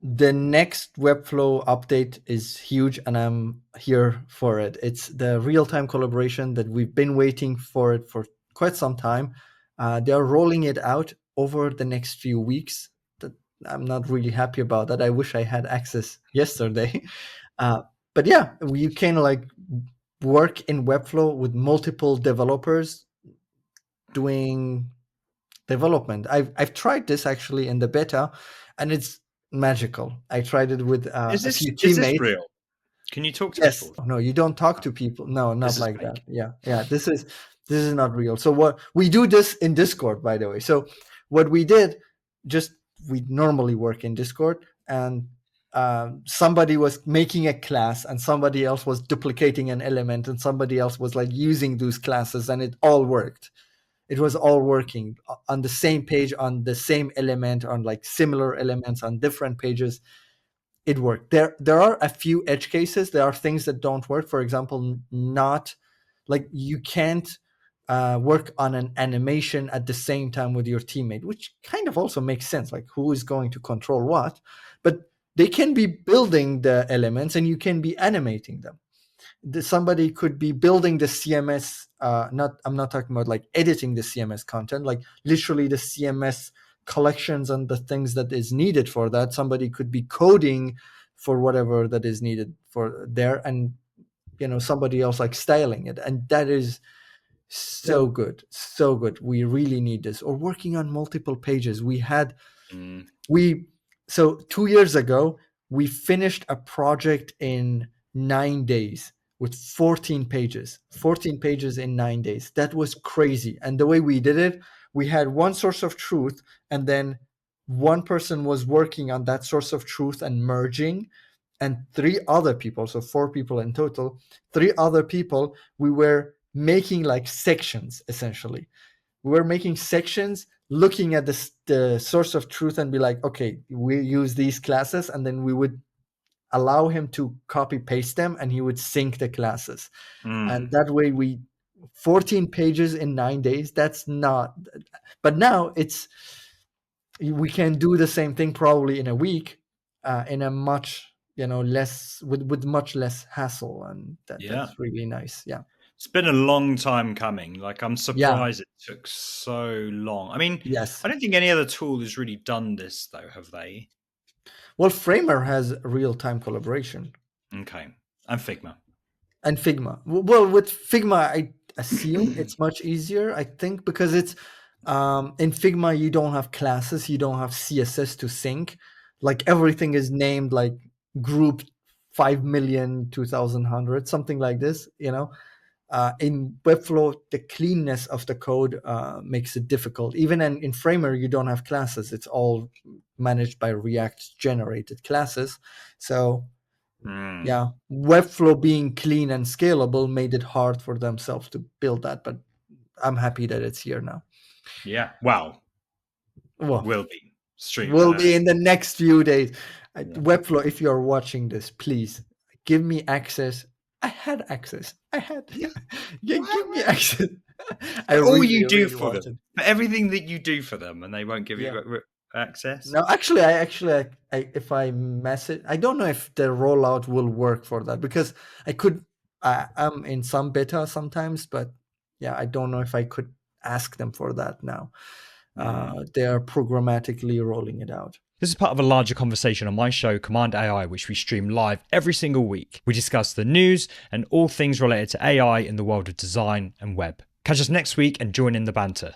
The next Webflow update is huge, and I'm here for it. It's the real-time collaboration that we've been waiting for it for quite some time. They are rolling it out over the next few weeks. I'm not really happy about that. I wish I had access yesterday. But yeah, you can like work in Webflow with multiple developers doing development. I've tried this actually in the beta, and it's magical. I tried it with Is a this few is this teammates. real? Can you talk to Yes. people? No, you don't talk to people. No, This not is like that. fake. Yeah. This is not real. So what we do this in Discord, by the way. So what we did, just we normally work in Discord, and somebody was making a class, and somebody else was duplicating an element, and somebody else was like using those classes, and it all worked. It was all working on the same page, on the same element, on like similar elements on different pages. It worked. There are a few edge cases. There are things that don't work. For example, not like you can't work on an animation at the same time with your teammate, which kind of also makes sense. Like who is going to control what? But they can be building the elements and you can be animating them. Somebody could be building the CMS. I'm not talking about like editing the CMS content, like literally the CMS collections and the things that is needed for that. Somebody could be coding for whatever that is needed for there, and somebody else like styling it, and that is so good, so good. We really need this. Or working on multiple pages. We so 2 years ago we finished a project in 9 days with 14 pages in 9 days. That was crazy. And the way we did it, we had one source of truth, and then one person was working on that source of truth and merging, and three other people, so four people in total, three other people, we were making like sections. Essentially we were making sections, looking at the source of truth and be like, okay, we use these classes, and then we would allow him to copy paste them, and he would sync the classes. And that way 14 pages in 9 days, that's not, but now we can do the same thing probably in a week, in a much less, with much less hassle, and Yeah. that's really nice. Yeah. It's been a long time coming. Like, I'm Yeah. surprised it took so long. I mean, Yes. I don't think any other tool has really done this, though, have they? Well, Framer has real-time collaboration. Okay. And Figma. And Figma. Well, with Figma, I assume it's much easier, I think, because it's in Figma, you don't have classes, you don't have CSS to sync. Like everything is named like group 5,000,000 something like this, in Webflow, the cleanness of the code makes it difficult. Even in Framer, you don't have classes. It's all managed by React generated classes. So yeah, Webflow being clean and scalable made it hard for themselves to build that, but I'm happy that it's here now. Yeah. Well, Well, will be. will be in the next few days. Yeah. Webflow, if you're watching this, please give me access. I had access. Yeah, give me access. All you do for them, for everything that you do for them, and they won't give you access. No, actually, if I message, I don't know if the rollout will work for that, because I'm in some beta sometimes, but yeah, I don't know if I could ask them for that now. They are programmatically rolling it out. This is part of a larger conversation on my show, Cmd+AI, which we stream live every single week. We discuss the news and all things related to AI in the world of design and web. Catch us next week and join in the banter.